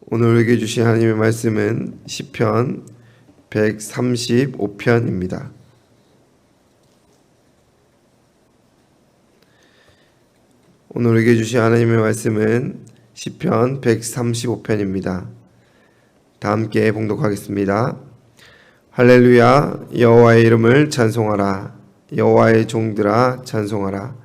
오늘 우리에게 주신 하나님의 말씀은 시편 135편입니다. 오늘 우리에게 주신 하나님의 말씀은 시편 135편입니다. 다 함께 봉독하겠습니다. 할렐루야. 여호와의 이름을 찬송하라. 여호와의 종들아 찬송하라.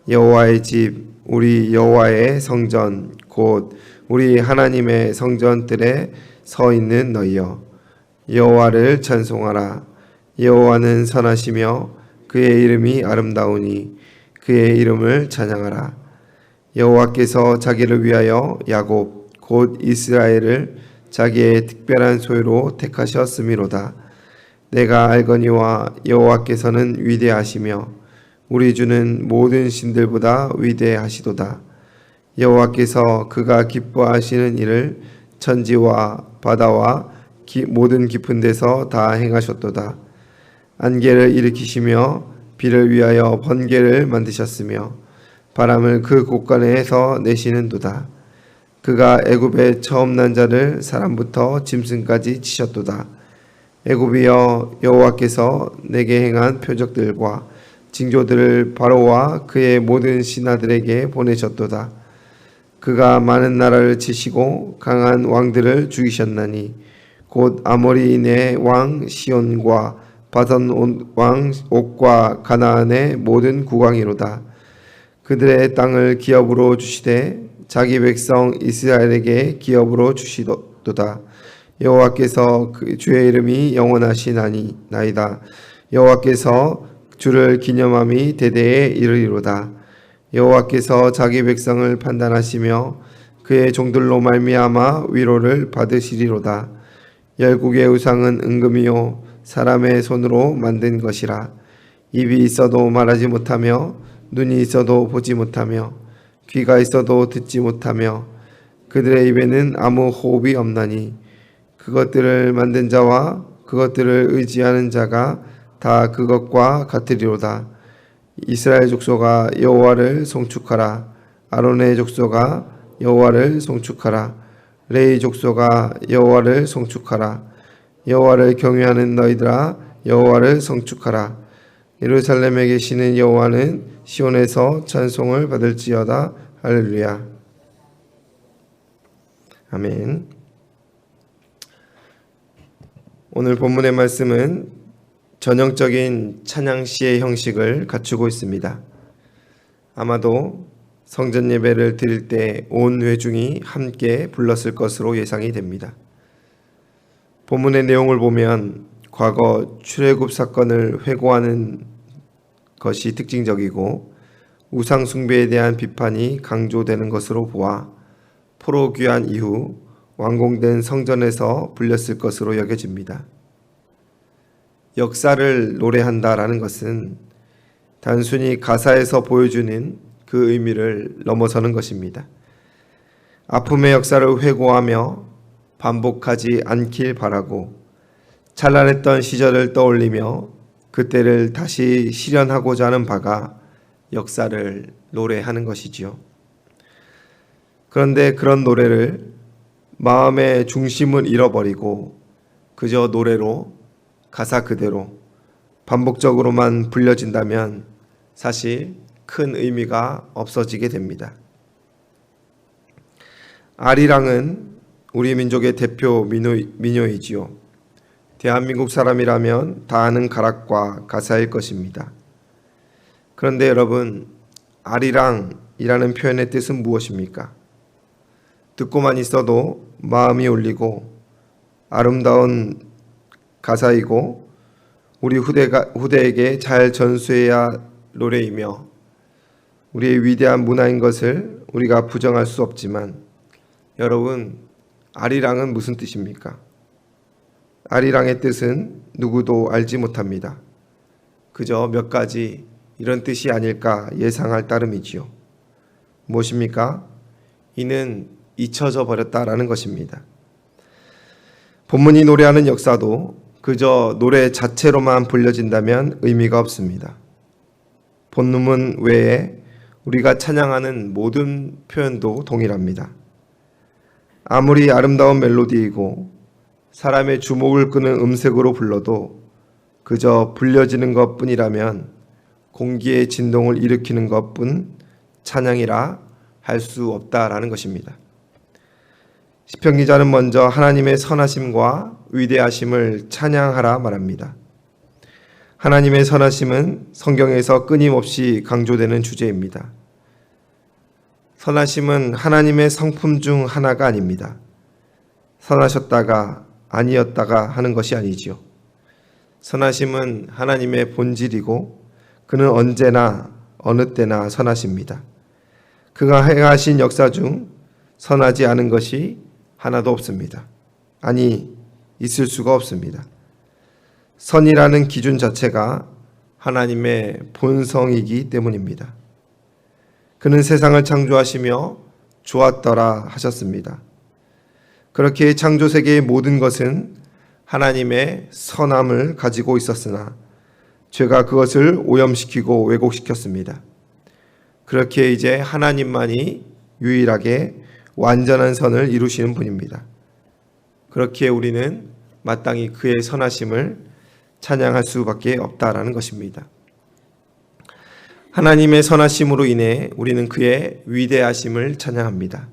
여호와의 집, 우리 여호와의 성전, 곧 우리 하나님의 성전들에 서 있는 너희여, 여호와를 찬송하라. 여호와는 선하시며 그의 이름이 아름다우니 그의 이름을 찬양하라. 여호와께서 자기를 위하여 야곱 곧 이스라엘을 자기의 특별한 소유로 택하셨음이로다. 내가 알거니와 여호와께서는 위대하시며 우리 주는 모든 신들보다 위대하시도다. 여호와께서 그가 기뻐하시는 일을 천지와 바다와 모든 깊은 데서 다 행하셨도다. 안개를 일으키시며 비를 위하여 번개를 만드셨으며 바람을 그 곳간에서 내시는도다. 그가 애굽의 처음 난 자를 사람부터 짐승까지 치셨도다. 애굽이여, 여호와께서 내게 행한 표적들과 징조들을 바로와 그의 모든 신하들에게 보내셨도다. 그가 많은 나라를 치시고 강한 왕들을 죽이셨나니 곧 아모리인의 왕 시온과 바산 왕 옥과 가나안의 모든 국왕이로다. 그들의 땅을 기업으로 주시되 자기 백성 이스라엘에게 기업으로 주시도다. 여호와께서 그 주의 이름이 영원하시나이다. 여호와께서 주를 기념함이 대대에 이르리로다. 여호와께서 자기 백성을 판단하시며 그의 종들로 말미암아 위로를 받으시리로다. 열국의 우상은 은금이요 사람의 손으로 만든 것이라. 입이 있어도 말하지 못하며 눈이 있어도 보지 못하며 귀가 있어도 듣지 못하며 그들의 입에는 아무 호흡이 없나니 그것들을 만든 자와 그것들을 의지하는 자가 다 그것과 같으리로다. 이스라엘 족속아 여호와를 송축하라. 아론의 족속아 여호와를 송축하라. 레위 족속아 여호와를 송축하라. 여호와를 경외하는 너희들아 여호와를 송축하라. 예루살렘에 계시는 여호와는 시온에서 찬송을 받을지어다. 할렐루야. 아멘. 오늘 본문의 말씀은 전형적인 찬양시의 형식을 갖추고 있습니다. 아마도 성전 예배를 드릴 때 온 회중이 함께 불렀을 것으로 예상이 됩니다. 본문의 내용을 보면 과거 출애굽 사건을 회고하는 것이 특징적이고 우상 숭배에 대한 비판이 강조되는 것으로 보아 포로 귀환 이후 완공된 성전에서 불렸을 것으로 여겨집니다. 역사를 노래한다라는 것은 단순히 가사에서 보여주는 그 의미를 넘어서는 것입니다. 아픔의 역사를 회고하며 반복하지 않길 바라고 찬란했던 시절을 떠올리며 그때를 다시 실현하고자 하는 바가 역사를 노래하는 것이지요. 그런데 그런 노래를 마음의 중심을 잃어버리고 그저 노래로 가사 그대로 반복적으로만 불려진다면 사실 큰 의미가 없어지게 됩니다. 아리랑은 우리 민족의 대표 민요이지요. 대한민국 사람이라면 다 아는 가락과 가사일 것입니다. 그런데 여러분, 아리랑이라는 표현의 뜻은 무엇입니까? 듣고만 있어도 마음이 울리고 아름다운 가사이고 우리 후대에게 잘 전수해야 노래이며 우리의 위대한 문화인 것을 우리가 부정할 수 없지만 여러분, 아리랑은 무슨 뜻입니까? 아리랑의 뜻은 누구도 알지 못합니다. 그저 몇 가지 이런 뜻이 아닐까 예상할 따름이지요. 무엇입니까? 이는 잊혀져 버렸다라는 것입니다. 본문이 노래하는 역사도 그저 노래 자체로만 불려진다면 의미가 없습니다. 본문 외에 우리가 찬양하는 모든 표현도 동일합니다. 아무리 아름다운 멜로디이고 사람의 주목을 끄는 음색으로 불러도 그저 불려지는 것뿐이라면 공기의 진동을 일으키는 것뿐 찬양이라 할 수 없다라는 것입니다. 시편 기자는 먼저 하나님의 선하심과 위대하심을 찬양하라 말합니다. 하나님의 선하심은 성경에서 끊임없이 강조되는 주제입니다. 선하심은 하나님의 성품 중 하나가 아닙니다. 선하셨다가 아니었다가 하는 것이 아니지요. 선하심은 하나님의 본질이고 그는 언제나 어느 때나 선하십니다. 그가 행하신 역사 중 선하지 않은 것이 하나도 없습니다. 아니, 있을 수가 없습니다. 선이라는 기준 자체가 하나님의 본성이기 때문입니다. 그는 세상을 창조하시며 좋았더라 하셨습니다. 그렇게 창조 세계의 모든 것은 하나님의 선함을 가지고 있었으나 죄가 그것을 오염시키고 왜곡시켰습니다. 그렇게 이제 하나님만이 유일하게 완전한 선을 이루시는 분입니다. 그렇기에 우리는 마땅히 그의 선하심을 찬양할 수밖에 없다라는 것입니다. 하나님의 선하심으로 인해 우리는 그의 위대하심을 찬양합니다.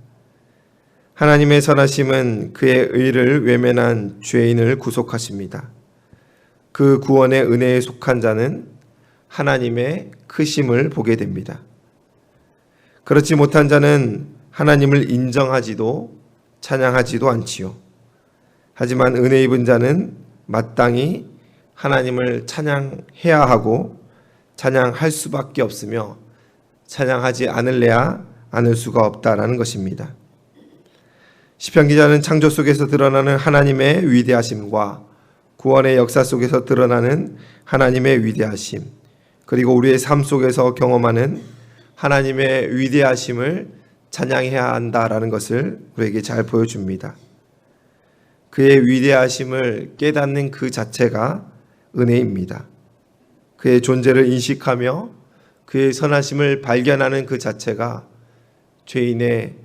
하나님의 선하심은 그의 의를 외면한 죄인을 구속하십니다. 그 구원의 은혜에 속한 자는 하나님의 크심을 보게 됩니다. 그렇지 못한 자는 하나님을 인정하지도 찬양하지도 않지요. 하지만 은혜 입은 자는 마땅히 하나님을 찬양해야 하고 찬양할 수밖에 없으며 찬양하지 않을래야 않을 수가 없다라는 것입니다. 시편 기자는 창조 속에서 드러나는 하나님의 위대하심과 구원의 역사 속에서 드러나는 하나님의 위대하심, 그리고 우리의 삶 속에서 경험하는 하나님의 위대하심을 찬양해야 한다라는 것을 우리에게 잘 보여줍니다. 그의 위대하심을 깨닫는 그 자체가 은혜입니다. 그의 존재를 인식하며 그의 선하심을 발견하는 그 자체가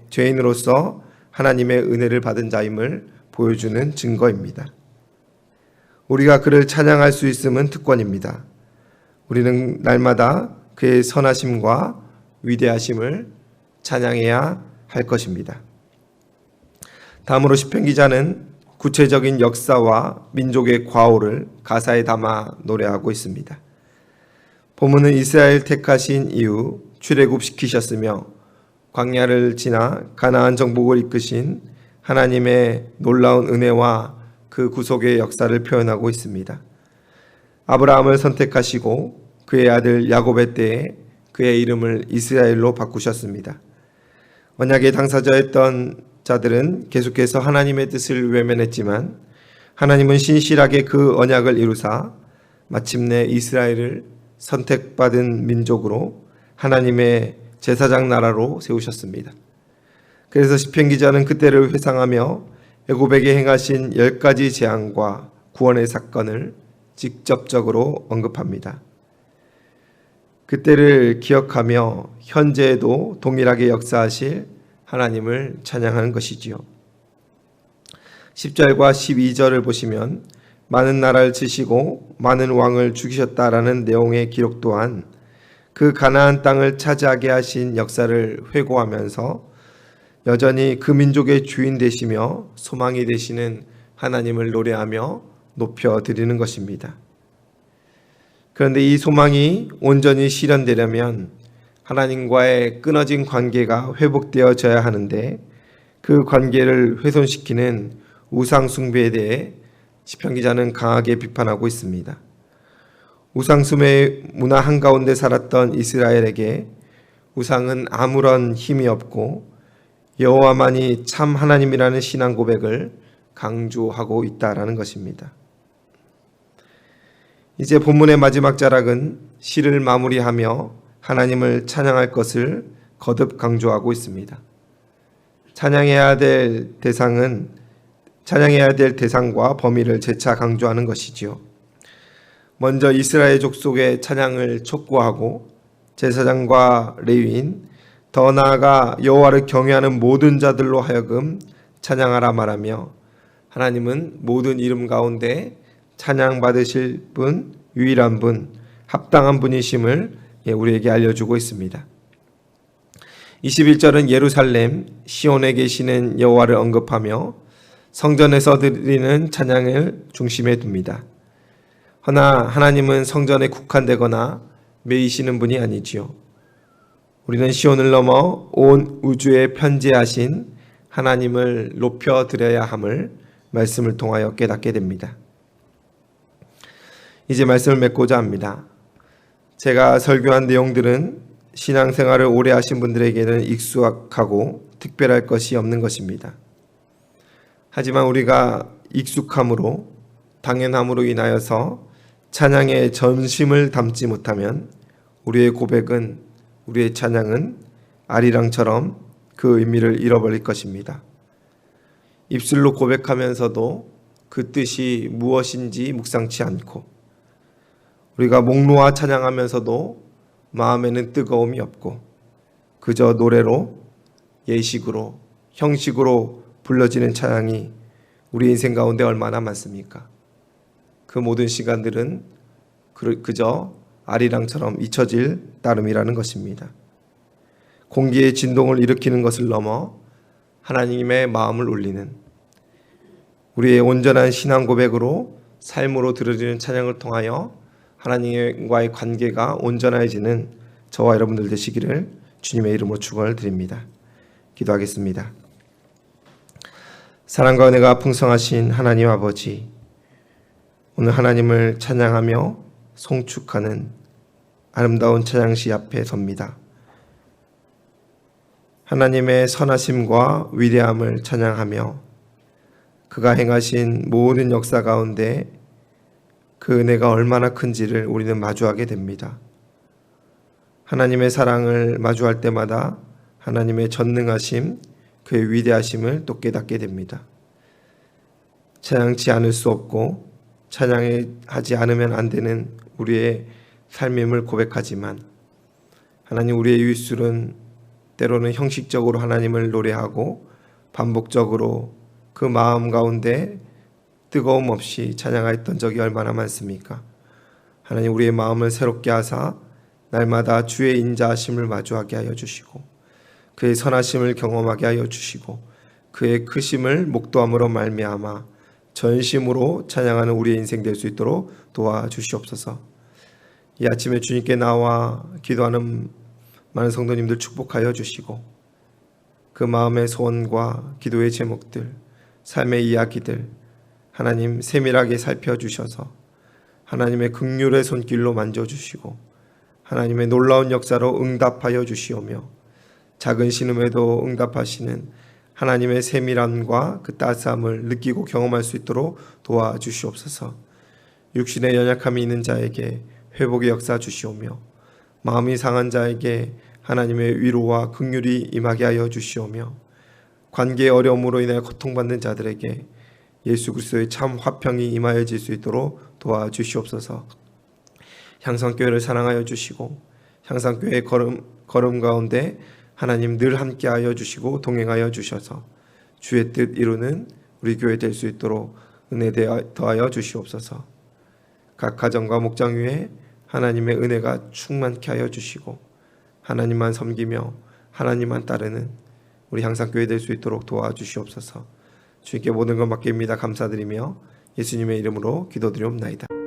죄인으로서 하나님의 은혜를 받은 자임을 보여주는 증거입니다. 우리가 그를 찬양할 수 있음은 특권입니다. 우리는 날마다 그의 선하심과 위대하심을 찬양해야 할 것입니다. 다음으로 시편 기자는 구체적인 역사와 민족의 과오를 가사에 담아 노래하고 있습니다. 본문은 이스라엘 택하신 이후 출애굽시키셨으며 광야를 지나 가나안 정복을 이끄신 하나님의 놀라운 은혜와 그 구속의 역사를 표현하고 있습니다. 아브라함을 선택하시고 그의 아들 야곱의 때에 그의 이름을 이스라엘로 바꾸셨습니다. 언약의 당사자였던 자들은 계속해서 하나님의 뜻을 외면했지만 하나님은 신실하게 그 언약을 이루사 마침내 이스라엘을 선택받은 민족으로 하나님의 제사장 나라로 세우셨습니다. 그래서 시편 기자는 그때를 회상하며 애굽에게 행하신 10가지 재앙과 구원의 사건을 직접적으로 언급합니다. 그때를 기억하며 현재에도 동일하게 역사하실 하나님을 찬양하는 것이지요. 10절과 12절을 보시면 많은 나라를 치시고 많은 왕을 죽이셨다라는 내용의 기록 또한 그 가나안 땅을 차지하게 하신 역사를 회고하면서 여전히 그 민족의 주인 되시며 소망이 되시는 하나님을 노래하며 높여드리는 것입니다. 그런데 이 소망이 온전히 실현되려면 하나님과의 끊어진 관계가 회복되어져야 하는데 그 관계를 훼손시키는 우상 숭배에 대해 시편 기자는 강하게 비판하고 있습니다. 우상 숭배 문화 한가운데 살았던 이스라엘에게 우상은 아무런 힘이 없고 여호와만이 참 하나님이라는 신앙 고백을 강조하고 있다라는 것입니다. 이제 본문의 마지막 자락은 시를 마무리하며 하나님을 찬양할 것을 거듭 강조하고 있습니다. 찬양해야 될 대상과 범위를 재차 강조하는 것이지요. 먼저 이스라엘 족속의 찬양을 촉구하고 제사장과 레위인, 더 나아가 여호와를 경외하는 모든 자들로 하여금 찬양하라 말하며 하나님은 모든 이름 가운데 찬양받으실 분, 유일한 분, 합당한 분이심을 우리에게 알려주고 있습니다. 21절은 예루살렘 시온에 계시는 여호와를 언급하며 성전에서 드리는 찬양을 중심에 둡니다. 허나 하나님은 성전에 국한되거나 매이시는 분이 아니지요. 우리는 시온을 넘어 온 우주에 편재하신 하나님을 높여 드려야 함을 말씀을 통하여 깨닫게 됩니다. 이제 말씀을 맺고자 합니다. 제가 설교한 내용들은 신앙생활을 오래 하신 분들에게는 익숙하고 특별할 것이 없는 것입니다. 하지만 우리가 익숙함으로 당연함으로 인하여서 찬양의 전심을 담지 못하면 우리의 고백은, 우리의 찬양은 아리랑처럼 그 의미를 잃어버릴 것입니다. 입술로 고백하면서도 그 뜻이 무엇인지 묵상치 않고, 우리가 목 놓아 찬양하면서도 마음에는 뜨거움이 없고 그저 노래로, 예식으로, 형식으로 불러지는 찬양이 우리 인생 가운데 얼마나 많습니까? 그 모든 시간들은 그저 아리랑처럼 잊혀질 따름이라는 것입니다. 공기의 진동을 일으키는 것을 넘어 하나님의 마음을 울리는, 우리의 온전한 신앙 고백으로 삶으로 드려지는 찬양을 통하여 하나님과의 관계가 온전해지는 저와 여러분들 되시기를 주님의 이름으로 축원을 드립니다. 기도하겠습니다. 사랑과 은혜가 풍성하신 하나님 아버지, 오늘 하나님을 찬양하며 송축하는 아름다운 찬양시 앞에 섭니다. 하나님의 선하심과 위대함을 찬양하며 그가 행하신 모든 역사 가운데 그 은혜가 얼마나 큰지를 우리는 마주하게 됩니다. 하나님의 사랑을 마주할 때마다 하나님의 전능하심, 그의 위대하심을 또 깨닫게 됩니다. 찬양치 않을 수 없고 찬양하지 않으면 안 되는 우리의 삶임을 고백하지만, 하나님, 우리의 입술은 때로는 형식적으로 하나님을 노래하고 반복적으로 그 마음 가운데 뜨거움 없이 찬양하였던 적이 얼마나 많습니까? 하나님, 우리의 마음을 새롭게 하사 날마다 주의 인자하심을 마주하게 하여 주시고 그의 선하심을 경험하게 하여 주시고 그의 크심을 목도함으로 말미암아 전심으로 찬양하는 우리의 인생 될 수 있도록 도와주시옵소서. 이 아침에 주님께 나와 기도하는 많은 성도님들 축복하여 주시고 그 마음의 소원과 기도의 제목들, 삶의 이야기들 하나님 세밀하게 살펴주셔서 하나님의 긍휼의 손길로 만져주시고 하나님의 놀라운 역사로 응답하여 주시오며 작은 신음에도 응답하시는 하나님의 세밀함과 그 따스함을 느끼고 경험할 수 있도록 도와주시옵소서. 육신의 연약함이 있는 자에게 회복의 역사 주시오며 마음이 상한 자에게 하나님의 위로와 긍휼이 임하게 하여 주시오며 관계의 어려움으로 인해 고통받는 자들에게 예수 그리스도의 참 화평이 임하여질 수 있도록 도와주시옵소서. 향상교회를 사랑하여 주시고 향상교회의 걸음 가운데 하나님 늘 함께하여 주시고 동행하여 주셔서 주의 뜻 이루는 우리 교회 될 수 있도록 은혜 더하여 주시옵소서. 각 가정과 목장 위에 하나님의 은혜가 충만케 하여 주시고 하나님만 섬기며 하나님만 따르는 우리 향상교회 될 수 있도록 도와주시옵소서. 주님께 모든 것 맡깁니다. 감사드리며 예수님의 이름으로 기도드리옵나이다.